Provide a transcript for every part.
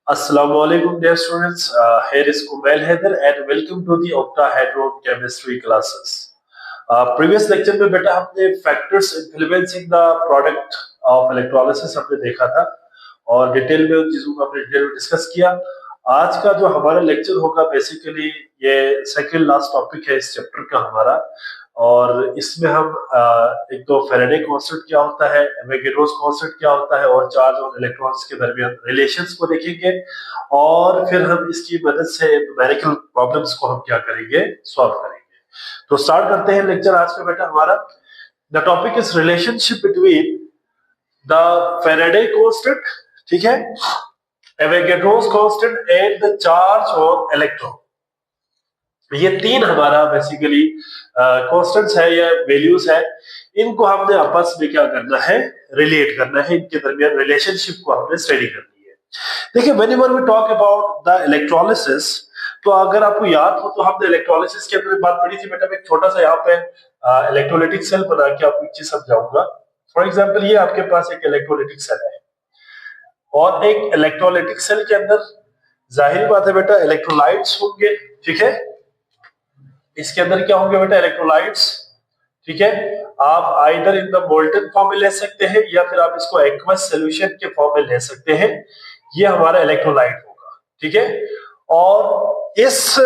Assalamu alaikum dear students. Here is Kumail Haider and welcome to the octahedron chemistry classes. Previous lecture में बेटा हमने factors influencing the product of electrolysis हमने देखा था और detail में उन चीजों को हमने डिटेल में डिस्कस किया। आज का जो हमारा लेक्चर होगा बेसिकली ये सेकंड लास्ट टॉपिक है इस चैप्टर का हमारा, और इसमें हम एक तो फैराडे कांस्टेंट क्या होता है, एवोगैड्रोस कांस्टेंट क्या होता है और चार्ज और इलेक्ट्रॉन्स के दरमियान रिलेशंस को देखेंगे और फिर हम इसकी मदद से न्यूमेरिकल प्रॉब्लम्स को हम क्या करेंगे, सॉल्व करेंगे। तो स्टार्ट करते हैं लेक्चर आज का बेटा हमारा। The topic is relationship between the Faraday constant, ठीक है, Avogadro's constant and the charge on electron. ये तीन हमारा बेसिकली कांस्टेंट्स है या वैल्यूज है, इनको हमने आपस में क्या करना है, रिलेट करना है, इनके दरमियान रिलेशनशिप को हमने स्टडी करनी है। देखिए whenever we talk about the electrolysis, तो अगर आपको याद हो तो हमने इलेक्ट्रोलिसिस के अंदर बात पढ़ी थी बेटा। मैं एक छोटा सा यहाँ पे इलेक्ट्रोलाइटिक सेल बना के आपको एक चीज समझाऊंगा। फॉर एग्जांपल ये आपके पास एक इलेक्ट्रोलाइटिक सेल है और एक इलेक्ट्रोलाइटिक सेल के अंदर जाहिर बात है बेटा इलेक्ट्रोलाइट्स होंगे, ठीक है। इसके अंदर क्या होंगे बेटा, इलेक्ट्रोलाइट्स, ठीक है। आप either in the molten form में ले सकते हैं या फिर आप इसको एक्वस सॉल्यूशन के फॉर्म में ले सकते हैं। ये हमारा इलेक्ट्रोलाइट होगा, ठीक है। और इस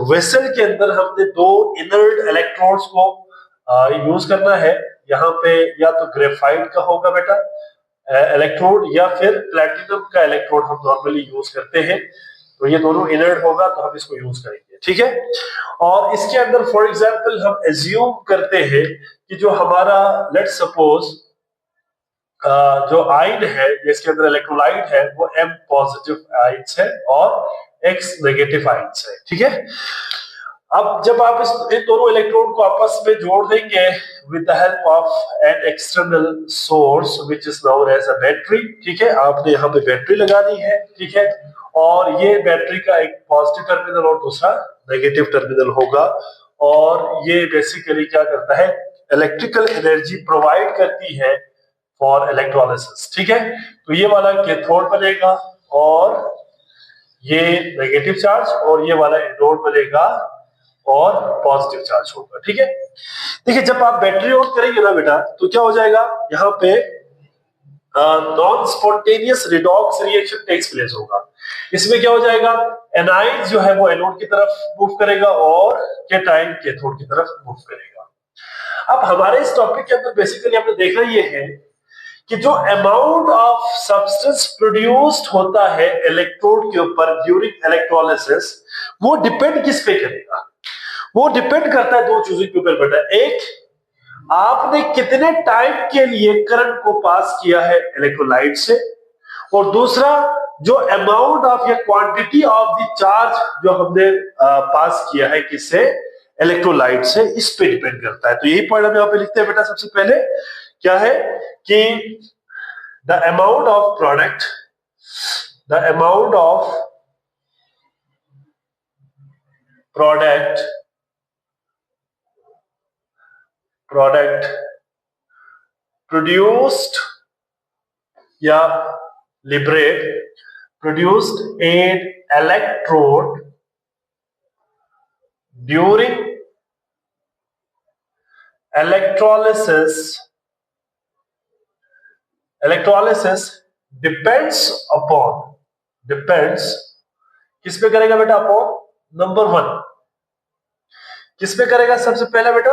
वेसल के अंदर हमने दो इनर्ट इलेक्ट्रोड्स को यूज करना है। यहाँ पे या तो ग्रेफाइट का होगा बेटा इलेक्ट्रोड या फिर प्लैटिनम का इलेक्ट्रोड हम नॉर्मली यूज करते हैं। तो ये दोनों इनर्ट होगा तो हम इसको यूज करेंगे, ठीक है। और इसके अंदर फॉर एग्जांपल हम एज्यूम करते हैं कि जो हमारा लेट सपोज जो आयन है जिसके अंदर इलेक्ट्रोलाइट है वो M पॉजिटिव आयन्स है और X नेगेटिव आयन्स है, ठीक है। अब जब आप इन दोनों इलेक्ट्रॉन को आपस में जोड़ देंगे with the help of an external source which is known as a battery, ठीक है। आपने यहाँ पे बैटरी लगा दी है, ठीक है, और ये बैटरी का एक पॉजिटिव टर्मिनल और दूसरा नेगेटिव टर्मिनल होगा और ये बेसिकली क्या करता है, इलेक्ट्रिकल एनर्जी प्रोवाइड करती है फॉर इलेक्ट्रोलिसिस, ठीक है। तो ये वाला कैथोड बनेगा और ये नेगेटिव चार्ज और ये वाला एनोड बनेगा और पॉजिटिव चार्ज होगा, ठीक है। देखिए जब आप बैटरी ऑन करेंगे ना बेटा तो क्या हो जाएगा, यहाँ पे non spontaneous redox reaction takes place होगा। इसमें क्या हो जाएगा, एनाइन जो है वो एनोड की तरफ मूव करेगा और कैटाइन कैथोड की तरफ मूव करेगा। अब हमारे इस टॉपिक के अंदर बेसिकली हमने देखना ये है कि जो अमाउंट ऑफ सब्सटेंस प्रोड्यूस्ड होता है इलेक्ट्रोड के ऊपर ड्यूरिंग इलेक्ट्रोलिसिस वो डिपेंड किस पे करेगा, वो डिपेंड करता है दो चीजों के ऊपर बेटा। एक, आपने कितने टाइम के लिए करंट को पास किया है इलेक्ट्रोलाइट से, और दूसरा जो अमाउंट ऑफ या क्वांटिटी ऑफ द चार्ज जो हमने पास किया है किससे, इलेक्ट्रोलाइट से, इस पे डिपेंड करता है। तो यही पॉइंट हम यहाँ पे लिखते हैं बेटा। सबसे पहले क्या है कि the amount of product, the amount of product produced या liberate produced an electrode during electrolysis depends किस पे करेगा बेटा, अपॉन नंबर वन किस पे करेगा, सबसे पहला बेटा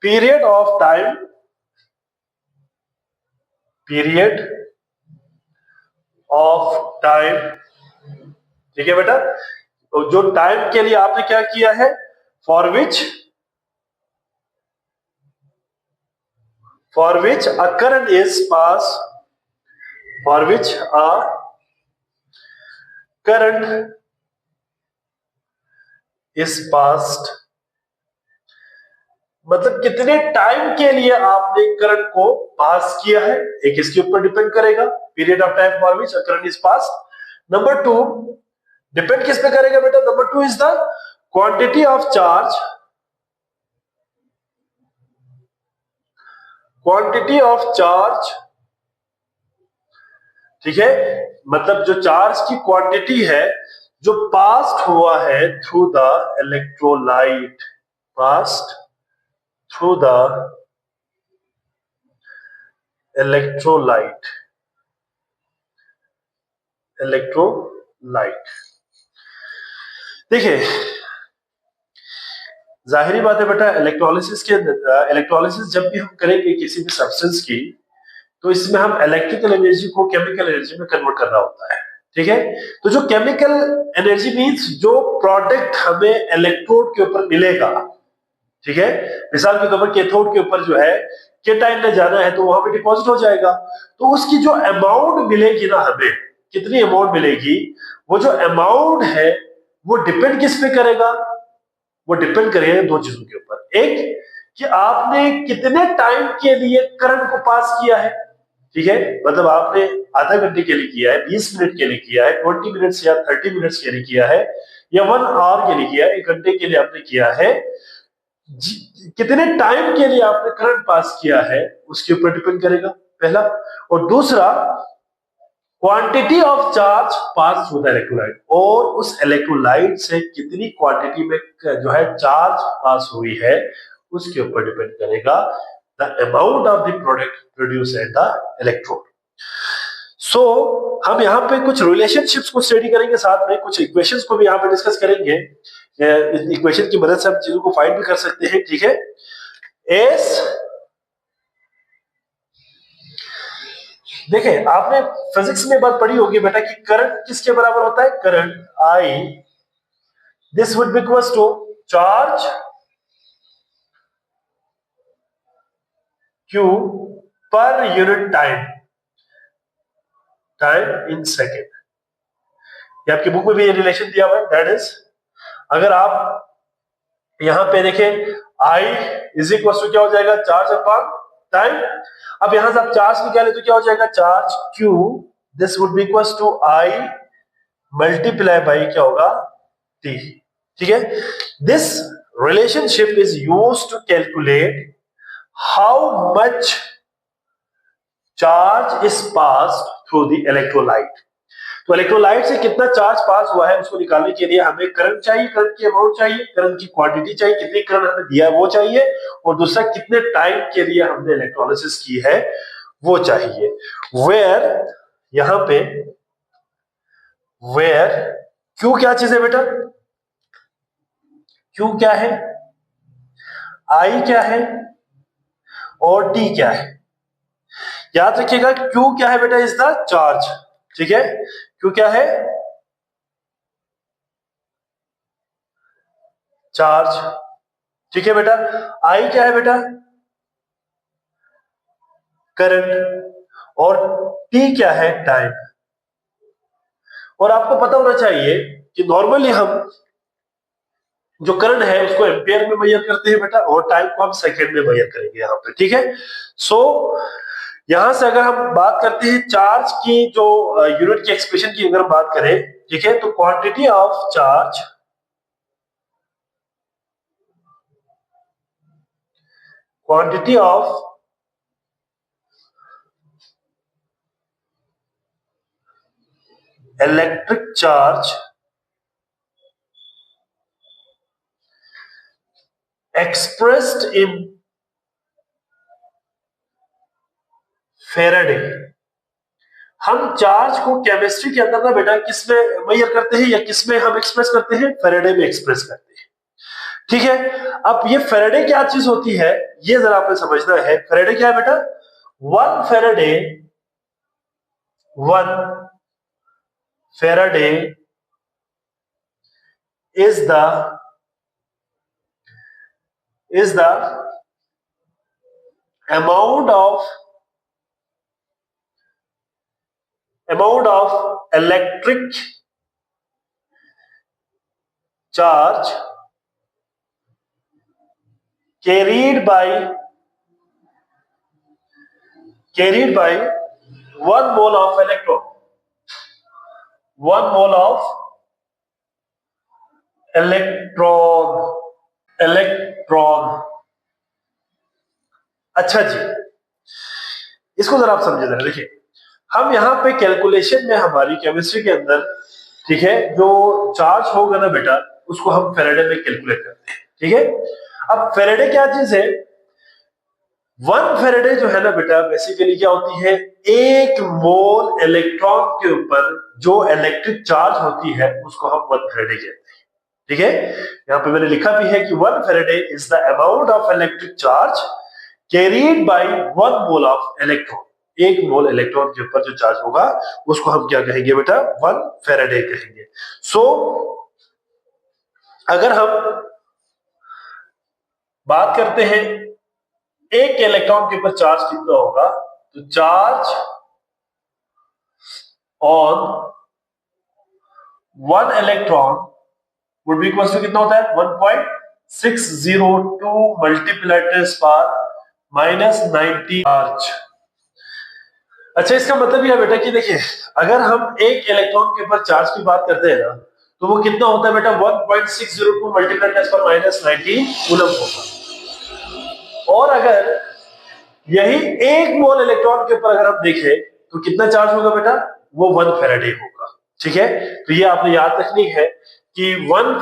पीरियड ऑफ टाइम, ठीक है बेटा। तो जो टाइम के लिए आपने क्या किया है, for which a current is passed, for which a current is passed, मतलब कितने टाइम के लिए आपने करंट को पास किया है, एक इसके ऊपर डिपेंड करेगा, period of time for which a current is passed. Number two depend किस पे करेगा बेटा, number two is the quantity of charge, ठीक है, मतलब जो चार्ज की क्वांटिटी है जो पास्ड हुआ है through the electrolyte, passed through the electrolyte, electrolyte. देखिए जाहिरी बात है बेटा, इलेक्ट्रोलिसिस जब भी हम करेंगे किसी भी सब्सटेंस की, तो इसमें हम इलेक्ट्रिकल एनर्जी को केमिकल एनर्जी में कन्वर्ट करना होता है। ठीक है, तो जो केमिकल एनर्जी मींस जो प्रोडक्ट हमें इलेक्ट्रोड के ऊपर मिलेगा, ठीक है, मिसाल के तौर पर कैथोड के ऊपर जो है केटाइन ने जाना है तो वहां पे डिपॉजिट हो जाएगा, तो उसकी जो अमाउंट मिलेगी ना हमें, कितनी अमाउंट मिलेगी, वो जो अमाउंट है वो डिपेंड किस पे करेगा, वो डिपेंड करेगा दो चीजों के ऊपर। एक कि आपने कितने टाइम के लिए करंट को पास किया है, ठीक है, मतलब आपने आधा घंटे के लिए किया है, 20 मिनट के लिए किया है, 20 मिनट्स या 30 मिनट्स के लिए किया है, या 1 आवर के लिए किया है, 1 घंटे के लिए आपने किया है, कितने टाइम के लिए आपने करंट पास किया है उसके ऊपर डिपेंड करेगा, पहला। और दूसरा quantity of charge pass through the electrolyte, और उस इलेक्ट्रोलाइट से कितनी क्वांटिटी में जो है चार्ज पास हुई है उसके ऊपर डिपेंड करेगा the amount of the product produce at the electrode. So हम यहाँ पे कुछ रिलेशनशिप्स को स्टडी करेंगे, साथ में कुछ इक्वेशंस को भी यहाँ पे डिस्कस करेंगे। इक्वेशन की मदद से हम चीजों को फाइंड भी कर सकते हैं, ठीक है। एस, देखिए आपने फिजिक्स में बात पढ़ी होगी बेटा कि करंट किसके बराबर होता है, current I, this would be equals to charge Q per unit time, time in second. ये आपकी बुक में भी ये रिलेशन दिया हुआ है, दैट इज, अगर आप यहां पे देखें आई इज इक्वल टू क्या हो जाएगा, चार्ज अपॉन टाइम। अब यहां से आप चार्ज निकाले तो क्या हो जाएगा, charge Q, this would be equal to I multiply by क्या होगा, टी, ठीक है। This relationship is used to calculate how much charge is passed through the electrolyte. तो इलेक्ट्रोलाइट से कितना चार्ज पास हुआ है उसको निकालने के लिए हमें करंट चाहिए, करंट की अमाउंट चाहिए, करंट की क्वांटिटी चाहिए, कितनी करंट हमें दिया है वो चाहिए, और दूसरा कितने टाइम के लिए हमने इलेक्ट्रोलिसिस की है वो चाहिए। वेयर, यहां पे वेयर क्यू क्या चीज है बेटा, क्यू क्या है, आई क्या है, और टी क्या है। याद रखिएगा क्यू क्या है बेटा, इज द चार्ज, ठीक है, क्यू क्या है, चार्ज, ठीक है बेटा। आई क्या है बेटा, करंट, और टी क्या है, टाइम। और आपको पता होना चाहिए कि नॉर्मली हम जो करंट है उसको एम्पियर में मेजर करते हैं बेटा, और टाइम को हम सेकंड में मेजर करेंगे यहाँ पे, ठीक है। सो यहां से अगर हम बात करते हैं चार्ज की, जो यूनिट की एक्सप्रेशन की अगर हम बात करें, ठीक है, तो quantity of charge, quantity of electric charge expressed in Faraday. हम चार्ज को केमिस्ट्री के अंदर ना बेटा किसमें मेजर करते हैं या किसमें हम एक्सप्रेस करते हैं, फेराडे में एक्सप्रेस करते हैं, ठीक है। अब ये फेराडे क्या चीज होती है ये जरा आपने समझना है। फेराडे क्या है बेटा, one Faraday, one Faraday is the amount of electric charge carried by 1 mole of electron, 1 mole of electron, electron. अच्छा जी, इसको जरा आप समझे जरा, देखिए हम यहाँ पे कैलकुलेशन में हमारी केमिस्ट्री के अंदर, ठीक है, जो चार्ज होगा ना बेटा उसको हम फेरेडे में कैलकुलेट करते हैं, ठीक है। अब फेरेडे क्या चीज है? 1 फेरेडे जो है ना बेटा बेसिकली क्या होती है, 1 मोल इलेक्ट्रॉन के ऊपर जो इलेक्ट्रिक चार्ज होती है उसको हम 1 फेरेडे कहते हैं, ठीक है। यहाँ पे मैंने लिखा भी है कि 1 faraday is the amount of electric charge carried bye 1 mole of electron. 1 mole electron के ऊपर जो चार्ज होगा उसको हम क्या कहेंगे बेटा? 1 फेरेडे कहेंगे। सो अगर हम बात करते हैं एक इलेक्ट्रॉन के ऊपर चार्ज कितना होगा, तो charge on 1 electron would be equal to कितना होता है? 1.602 मल्टीप्लाई 10⁻⁻90 चार्ज। अच्छा, इसका मतलब यह बेटा कि देखिए अगर हम एक इलेक्ट्रॉन के ऊपर चार्ज की बात करते हैं ना तो वो कितना होता है बेटा? 1.602 मल्टीप्लाई 10⁻⁻90 कूलम होगा। और अगर यही 1 मोल इलेक्ट्रॉन के ऊपर अगर हम देखें तो कितना चार्ज होगा बेटा? वो 1 फेरेडे होगा, ठीक है। तो ये आपने याद रखनी है कि 1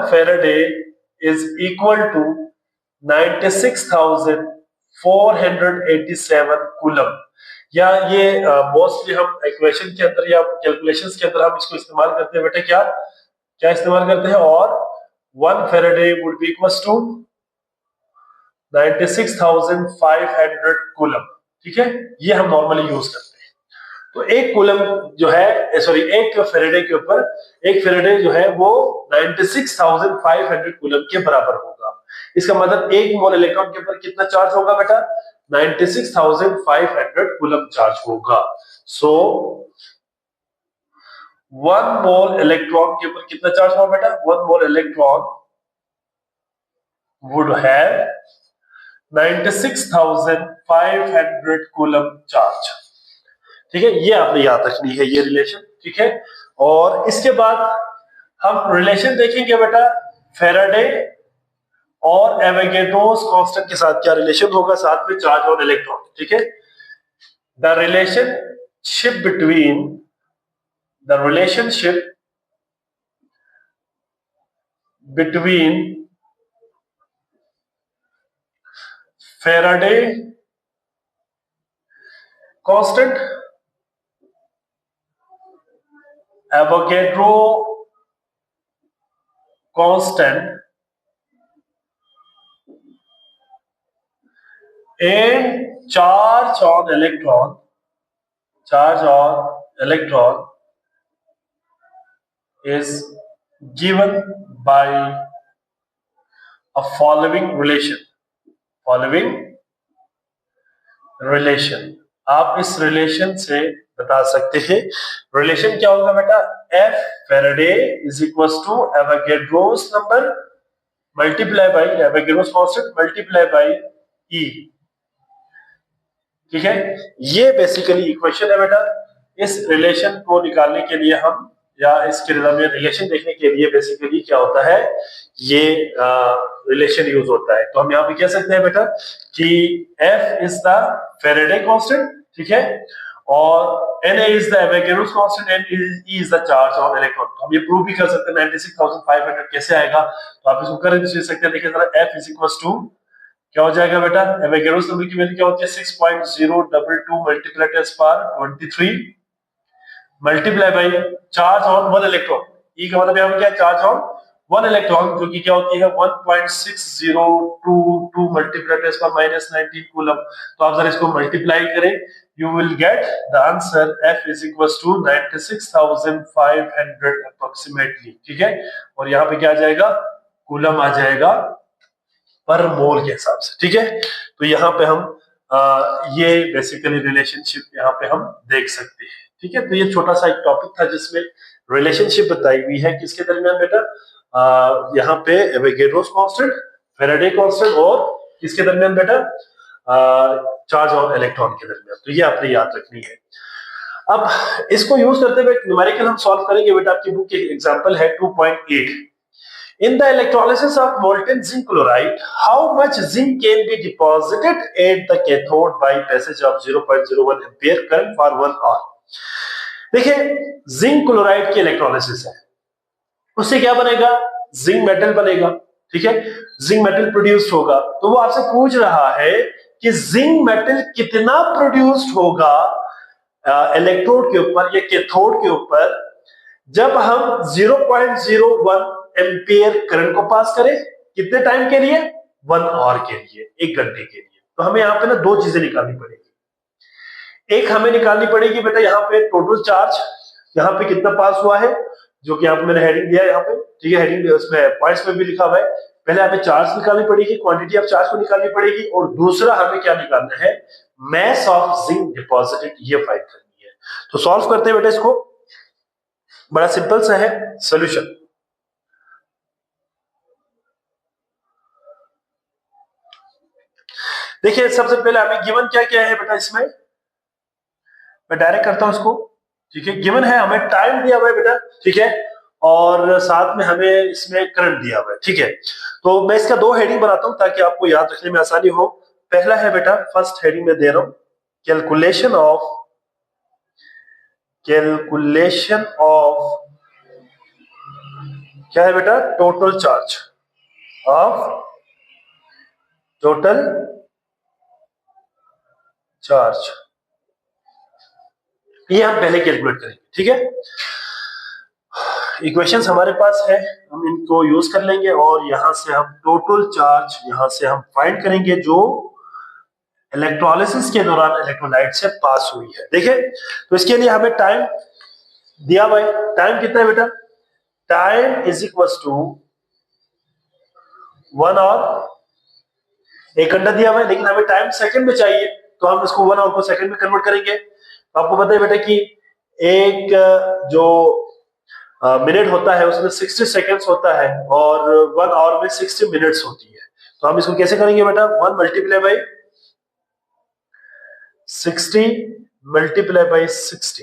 faraday is equal to 96,487 coulomb. या ये मोस्टली हम इक्वेशन के अंदर या कैलकुलेशंस के अंदर हम इसको इस्तेमाल करते हैं बेटा, क्या क्या इस्तेमाल करते हैं? और 1 faraday would be equal to 96,500 coulomb, ठीक है। ये हम नॉर्मली यूज करते हैं। तो एक कूलम जो है, सॉरी, 1 फेरेडे के ऊपर 1 फेरेडे जो है वो 96,500 कूलम के बराबर होगा। इसका मतलब 1 मोल इलेक्ट्रॉन के ऊपर कितना चार्ज होगा बेटा? 96,500 कूलम चार्ज होगा। सो 1 मोल इलेक्ट्रॉन के ऊपर कितना चार्ज होगा बेटा? 1 मोल electron would have 96,500 coulomb charge, ठीक है। ये आपने याद रखनी है ये रिलेशन, ठीक है। और इसके बाद हम रिलेशन देखेंगे बेटा फेराडे और एवोगैड्रोस कांस्टेंट के साथ क्या रिलेशन होगा, साथ में चार्ज और इलेक्ट्रॉन, ठीक है। The relationship between Faraday constant, Avogadro constant and charge on electron is given by a following relation। आप इस रिलेशन से बता सकते हैं, रिलेशन क्या होगा बेटा? F Faraday is equals to Avogadro's number multiply by Avogadro's constant multiply by E, ठीक है। ये बेसिकली इक्वेशन है बेटा। इस रिलेशन को निकालने के लिए हम, या इसके दरमियान रिलेशन देखने के लिए बेसिकली क्या होता है, ये रिलेशन यूज होता है। तो हम यहाँ पे कह सकते हैं बेटा कि F is the Faraday constant, ठीक है, और Na is the Avogadro's constant and E is the charge on electron. तो हम ये प्रूव भी कर सकते हैं 96,500 कैसे आएगा, तो आप इसको कर सकते हैं। देखिए जरा F इज इक्वल टू क्या हो जाएगा बेटा? एवोगैड्रोस नंबर की वैल्यू क्या होती है? 6.022 multiply 10⁻23 multiply by charge on 1 electron. E का मतलब यहाँ पे क्या है? चार्ज ऑन 1 इलेक्ट्रॉन, जो कि क्या होती है? 1.602 मल्टीप्लाई 10⁻⁻19 कूलम। तो आप जरा इसको मल्टीप्लाई करें, you will get the answer F is equal to 96,500 approximately, ठीक है। और यहाँ पे क्या आ जाएगा? कूलम आ जाएगा पर मोल के हिसाब से, ठीक है। तो यहाँ पे हम ये बेसिकली रिलेशनशिप यहाँ पे हम देख सकते हैं, ठीक है। तो ये छोटा सा एक टॉपिक था जिसमें रिलेशनशिप बताई हुई है किसके दरमियान बेटा? यहाँ पे एवोगैड्रोस कांस्टेंट, फैराडे कांस्टेंट और किसके दरमियान बेटा? चार्ज और इलेक्ट्रॉन के दरमियान। तो ये आपने याद रखनी है। अब इसको यूज करते हुए न्यूमेरिकल हम सॉल्व करेंगे बेटा। आपकी बुक की एग्जांपल है 2.8। In the electrolysis of molten zinc chloride, how much zinc can be deposited at the cathode by passage of 0.01 ampere current for 1 hour? देखिए, जिंक क्लोराइड की इलेक्ट्रोलिसिस है, उससे क्या बनेगा? जिंक मेटल बनेगा, ठीक है, जिंक मेटल प्रोड्यूस्ड होगा। तो वो आपसे पूछ रहा है कि जिंक मेटल कितना प्रोड्यूस्ड होगा इलेक्ट्रोड के ऊपर या कैथोड के ऊपर जब हम 0.01 एम्पियर करंट को पास करें। कितने टाइम के लिए? 1 आवर के लिए, 1 घंटे के लिए। तो हमें यहाँ पे ना दो चीजें निकालनी पड़ेगी। एक हमें निकालनी पड़ेगी बेटा यहाँ पे टोटल चार्ज, यहाँ पे कितना पास हुआ है, जो कि आपको मैंने हेडिंग दिया है यहाँ पे, ठीक है, हेडिंग उसमें पॉइंट्स में भी लिखा हुआ है। पहले हमें चार्ज निकालनी पड़ेगी, क्वांटिटी ऑफ चार्ज को निकालनी पड़ेगी, और दूसरा हमें क्या निकालना है? मैस ऑफ जिंक डिपॉजिटेड, ये फाइंड करनी है। तो सॉल्व करते हैं बेटा इसको, बड़ा सिंपल सा है सॉल्यूशन। देखिए सबसे पहले हमें गिवन क्या क्या है बेटा इसमें, मैं डायरेक्ट करता हूं इसको, ठीक है। गिवन है, हमें टाइम दिया हुआ है बेटा, ठीक है, और साथ में हमें इसमें करंट दिया हुआ है, ठीक है। तो मैं इसका दो हेडिंग बनाता हूं ताकि आपको याद रखने में आसानी हो। पहला है बेटा, फर्स्ट हेडिंग में दे रहा हूं, कैलकुलेशन ऑफ क्या है बेटा? टोटल चार्ज ऑफ ये हम पहले कैलकुलेट करेंगे, ठीक है। इक्वेशंस हमारे पास है, हम इनको यूज कर लेंगे और यहां से हम टोटल चार्ज यहां से हम फाइंड करेंगे जो इलेक्ट्रोलिसिस के दौरान इलेक्ट्रोलाइट से पास हुई है। देखिए, तो इसके लिए हमें टाइम दिया हुआ है। टाइम कितना है बेटा? Time is equal to 1 hour, 1 घंटा दिया हुआ है, लेकिन हमें टाइम सेकंड में चाहिए, तो हम इसको 1 आवर को सेकंड में कन्वर्ट करेंगे। तो आपको पता है बेटा कि एक जो मिनट होता है उसमें 60 सेकंड्स होता है और 1 आवर में 60 मिनट्स होती है। तो हम इसको कैसे करेंगे बेटा? 1 multiply by 60 multiply by 60,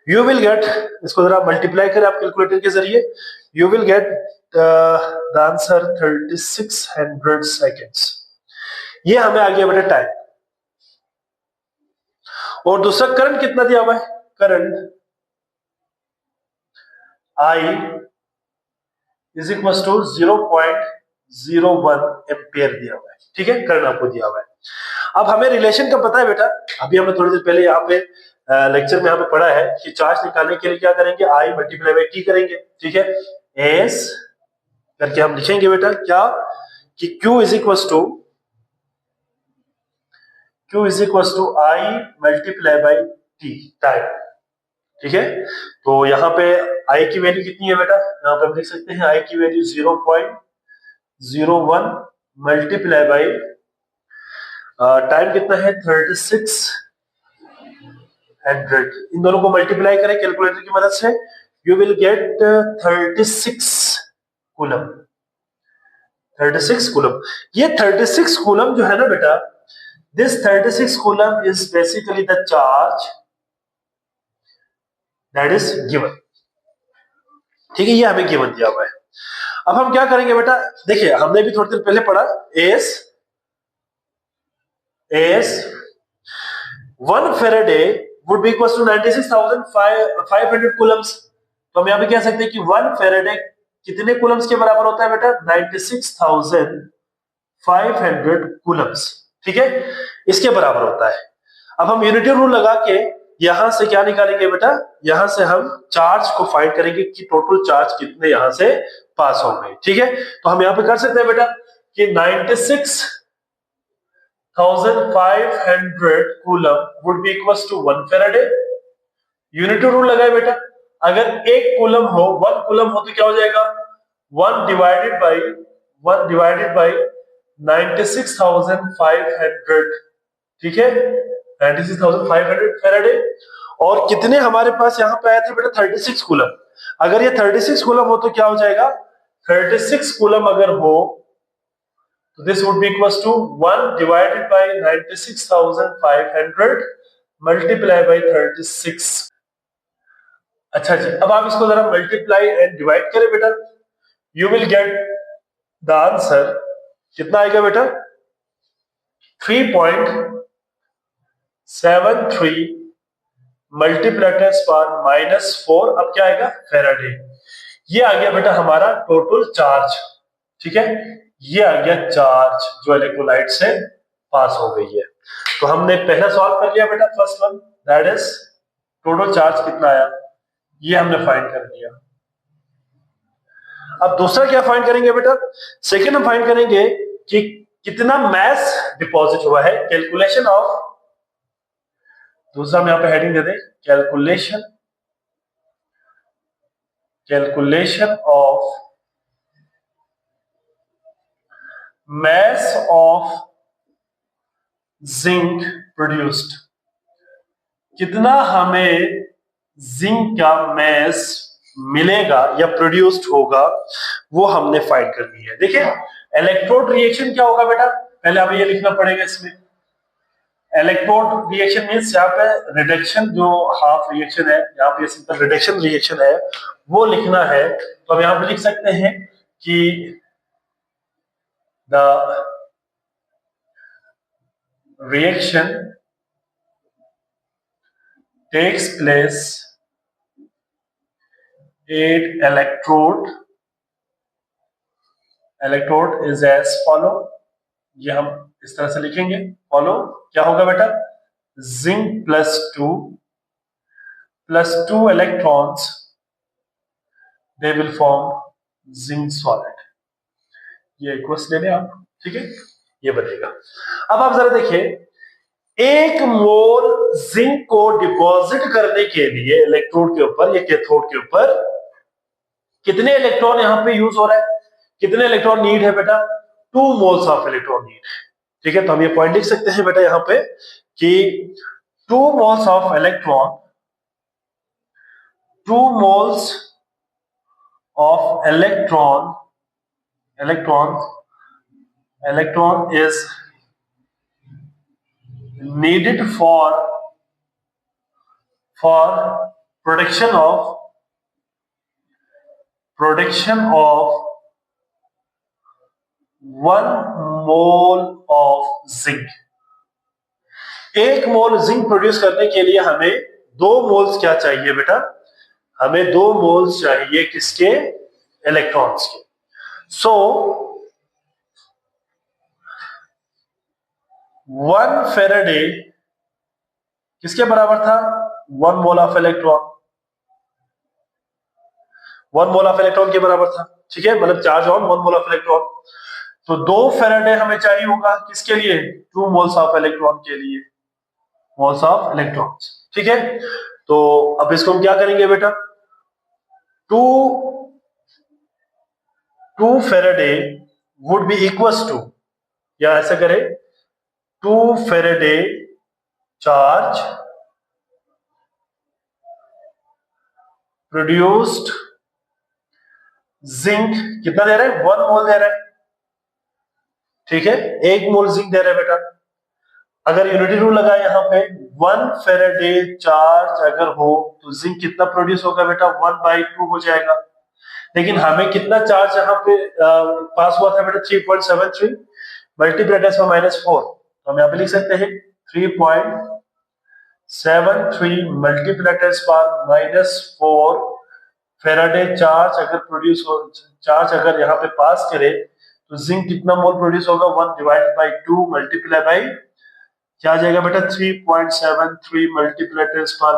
you will gate, इसको जरा मल्टीप्लाई करें आप कैलकुलेटर के जरिए, you will get the answer 3600 seconds. ये हमें आ गया बेटा टाइम। और दूसरा करंट कितना दिया हुआ है? Current I is equal to 0.01 ampere दिया हुआ है, ठीक है, करंट आपको दिया हुआ है। अब हमें रिलेशन का पता है बेटा, अभी हमने थोड़ी देर पहले यहाँ पे लेक्चर में यहाँ पे पढ़ा है कि चार्ज निकालने के लिए क्या करेंगे? I मल्टीप्लाई बाई टी करेंगे, ठीक है। एस करके हम लिखेंगे बेटा क्या कि Q is equal to I multiply by T time, ठीक है। तो यहाँ पे I की वैल्यू कितनी है बेटा? यहाँ पे हम लिख सकते हैं I की वैल्यू 0.01 मल्टीप्लाई बाई टाइम कितना है? 3600। इन दोनों को मल्टीप्लाई करें कैलकुलेटर की मदद से, you will gate 36 coulomb. 36 coulomb, ये 36 कूलम जो है ना बेटा, this 36 coulomb is basically the charge that is given, ठीक है, ये हमें गिवन दिया हुआ है। अब हम क्या करेंगे बेटा? देखिए हमने भी थोड़ी देर पहले पढ़ा as 1 faraday would be equal to 96,500 coulombs. तो हम यहां पे कह सकते हैं कि 1 फेराडे कितने कूलम्स के बराबर होता है बेटा? 96,500 कूलम्स, ठीक है, इसके बराबर होता है। अब हम यूनिटी रूल लगा के यहां से क्या निकालेंगे बेटा? यहां से हम चार्ज को फाइंड करेंगे कि टोटल चार्ज कितने यहां से पास हो गए, ठीक है। तो हम यहां पे कर सकते हैं बेटा कि 96,500 coulomb would be equal to 1 faraday. Unity rule लगाए बेटा, अगर 1 कूलम हो, 1 कूलम हो तो क्या हो जाएगा? 1 डिवाइडेड बाई 96,500, ठीक है, 96,500 फेराडे। और कितने हमारे पास यहाँ पे आया था बेटा? 36 कूलम। अगर ये 36 कूलम हो तो क्या हो जाएगा? 36 कूलम अगर हो तो this would be equal to 1 divided by 96,500 multiply by 36। अच्छा जी, अब आप इसको जरा मल्टीप्लाई एंड डिवाइड करें बेटा, you will get the answer कितना आएगा बेटा 3.73 मल्टीप्लाइड पर -4 अब क्या आएगा फेराडे। ये आ गया बेटा हमारा टोटल चार्ज। ठीक है, ये आ गया चार्ज जो इलेक्ट्रोलाइट से पास हो गई है। तो हमने पहला सॉल्व कर लिया बेटा first one, that is total charge कितना आया, ये हमने फाइंड कर दिया। अब दूसरा क्या फाइंड करेंगे बेटा, सेकेंड हम फाइंड करेंगे कि कितना मैस डिपॉजिट हुआ है, कैलकुलेशन ऑफ, दूसरा हम यहां पे हेडिंग दे दें calculation of mass of zinc produced, कितना हमें जिंक का मैस मिलेगा या प्रोड्यूस्ड होगा वो हमने फाइंड करनी है। देखिए इलेक्ट्रोड रिएक्शन क्या होगा बेटा, पहले हमें ये लिखना पड़ेगा इसमें। इलेक्ट्रोड रिएक्शन मींस यहाँ पे रिडक्शन, जो हाफ रिएक्शन है यहाँ पे सिंपल रिडक्शन रिएक्शन है वो लिखना है। तो हम यहाँ पे लिख सकते हैं कि the reaction takes place at electrode is as follow, ये हम इस तरह से लिखेंगे। फॉलो क्या होगा बेटा, zinc plus two electrons they will form zinc solid, ये इक्वल्स ले लें आप। ठीक है, ये बनेगा। अब आप जरा देखिए, एक मोल जिंक को डिपॉजिट करने के लिए इलेक्ट्रोड के ऊपर या कैथोड के ऊपर कितने इलेक्ट्रॉन यहां पे यूज हो रहा है, कितने इलेक्ट्रॉन नीड है बेटा, 2 मोल्स ऑफ इलेक्ट्रॉन नीड। ठीक है, तो हम ये पॉइंट लिख सकते हैं बेटा यहां पे कि 2 moles of electron, 2 moles of electron is needed for production of 1 mole of zinc। एक मोल जिंक प्रोड्यूस करने के लिए हमें 2 मोल्स क्या चाहिए बेटा, हमें 2 मोल्स चाहिए किसके, इलेक्ट्रॉन्स के। सो 1 फेराडे किसके बराबर था, 1 mole of electron, 1 mole of electron के बराबर था। ठीक है, मतलब charge on 1 mole of electron. तो 2 फेराडे हमें चाहिए होगा किसके लिए, 2 मोल्स ऑफ इलेक्ट्रॉन के लिए, मोल्स ऑफ इलेक्ट्रॉन्स। ठीक है, तो अब इसको हम क्या करेंगे बेटा, 2 faraday would be equals to, या ऐसा करें 2 फेराडे चार्ज प्रोड्यूस्ड जिंक कितना दे रहा है, 1 मोल दे रहा है। ठीक है, 1 मोल जिंक दे रहा है बेटा। अगर यूनिटी रूल लगा यहाँ पे 1 फेराडे चार्ज अगर हो तो जिंक कितना प्रोड्यूस होगा बेटा, 1/2 हो जाएगा। लेकिन हमें कितना चार्ज यहाँ पे पास हुआ था बेटा, 3.73 मल्टीप्लाइड बाय -4, तो हम यहाँ पे लिख सकते हैं 3.73 मल्टीप्लाइड बाय -4 फेराडे चार्ज अगर प्रोड्यूस हो, चार्ज अगर यहाँ पे पास करे तो जिंक कितना मोल प्रोड्यूस होगा, 1/2 मल्टीप्लाई बाय क्या आ जाएगा बेटा, 3.73 मल्टीप्लाइड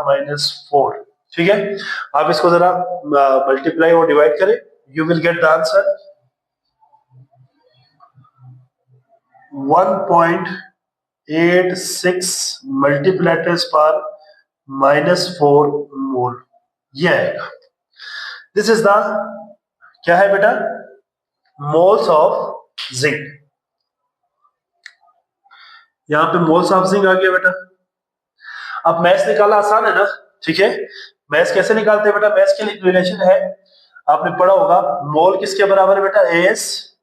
बाय -4। ठीक है, आप इसको जरा मल्टीप्लाई और डिवाइड करें, you will get the answer 1.86 multiplied by -4 मोल, ये आएगा। दिस इज द क्या है बेटा, मोल्स ऑफ जिंक। यहां पे मोल्स ऑफ जिंक आ गया बेटा। अब मैस निकालना आसान है ना। ठीक है, मैस कैसे निकालते हैं बेटा, मैस के लिए रिलेशन है, आपने पढ़ा होगा, मोल किसके बराबर है बेटा, as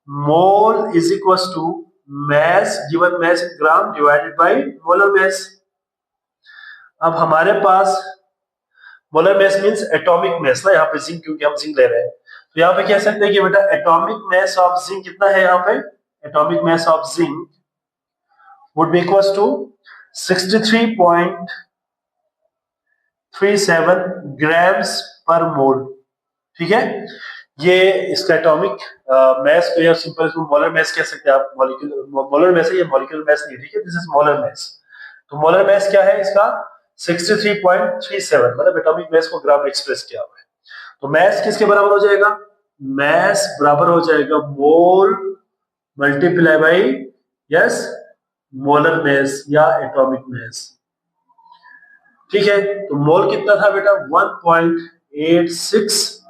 mole is equal to mass given mass in gram divided by molar mass. अब हमारे पास molar mass means atomic mass ना, यहाँ पे जिंक क्योंकि हम जिंक ले रहे हैं, तो यहाँ पे कह सकते हैं कि बेटा एटॉमिक मास ऑफ जिंक कितना है, यहाँ पे atomic mass of zinc would be equals to 63.37 grams per mole. ठीक है, ये इसका एटॉमिक मास को, या सिंपल इसको मोलर मास कह सकते हैं आप, मोलर मास है, ये मॉलिक्यूलर मास नहीं, ठीक है, दिस इज मोलर मास। तो मोलर मास क्या है इसका 63.37, मतलब एटॉमिक मास को ग्राम में एक्सप्रेस किया हुआ है। तो मास किसके बराबर हो जाएगा, मास बराबर हो जाएगा mole multiply by yes molar mass या एटॉमिक मास। ठीक है, तो मोल कितना था बेटा 1.86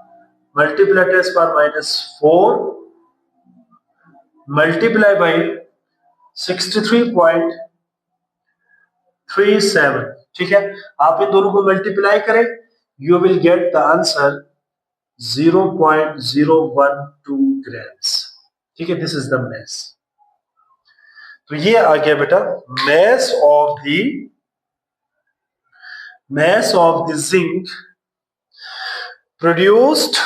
मल्टीप्लाई 10⁻⁴ मल्टीप्लाई बाई 63.37। ठीक है, आप इन दोनों को मल्टीप्लाई करें, you will get the answer 0.012 grams. ठीक है, दिस इज द मास। तो ये आ गया बेटा mass of the zinc produced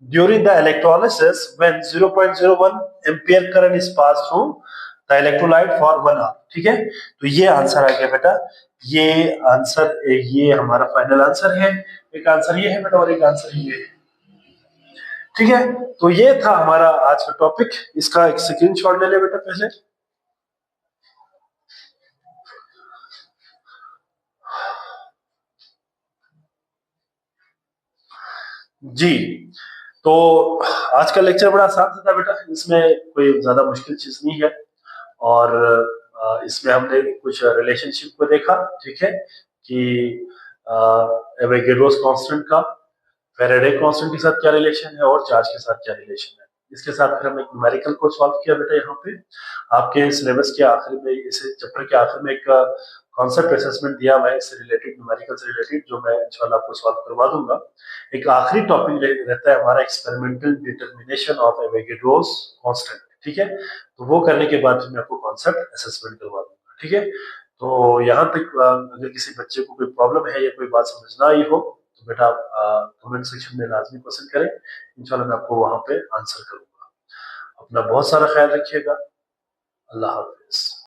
during the electrolysis when 0.01 ampere current is passed through the electrolyte for 1 hour। ठीक है, तो ये आंसर आ गया बेटा, ये आंसर, ये हमारा फाइनल आंसर है। एक आंसर ये है बेटा और एक आंसर ये है। ठीक है, तो ये था हमारा आज का टॉपिक, इसका एक स्क्रीनशॉट ले ले बेटा पहले। जी, तो आज का लेक्चर बड़ा आसान था बेटा, इसमें कोई ज्यादा मुश्किल चीज नहीं है, और इसमें हमने कुछ रिलेशनशिप को देखा। ठीक है, कि एवोगैड्रोस कांस्टेंट का फैराडे कांस्टेंट के साथ क्या रिलेशन है और चार्ज के साथ क्या रिलेशन है। इसके साथ फिर हम एक न्यूमेरिकल को सॉल्व किया बेटा। यहाँ पे आपके सिलेबस के आखिर में, इस चैप्टर के आखिर में एक कॉन्सेप्ट असेसमेंट दिया हुआ है इससे रिलेटेड, न्यूमेरिकल से रिलेटेड, जो मैं इंशाल्लाह आपको सॉल्व करवा दूंगा। एक आखिरी टॉपिक रहता है हमारा experimental determination of Avogadro's constant. ठीक है, तो वो करने के बाद मैं आपको कॉन्सेप्ट असेसमेंट करवा दूंगा। ठीक है, तो यहाँ तक अगर किसी बच्चे को कोई प्रॉब्लम है या कोई बात समझ ना आई हो तो बेटा आप कमेंट सेक्शन में लाजमी पसंद करें, इंशाल्लाह मैं आपको वहां पे आंसर करूंगा। अपना बहुत सारा ख्याल रखिएगा। अल्लाह हाफिज।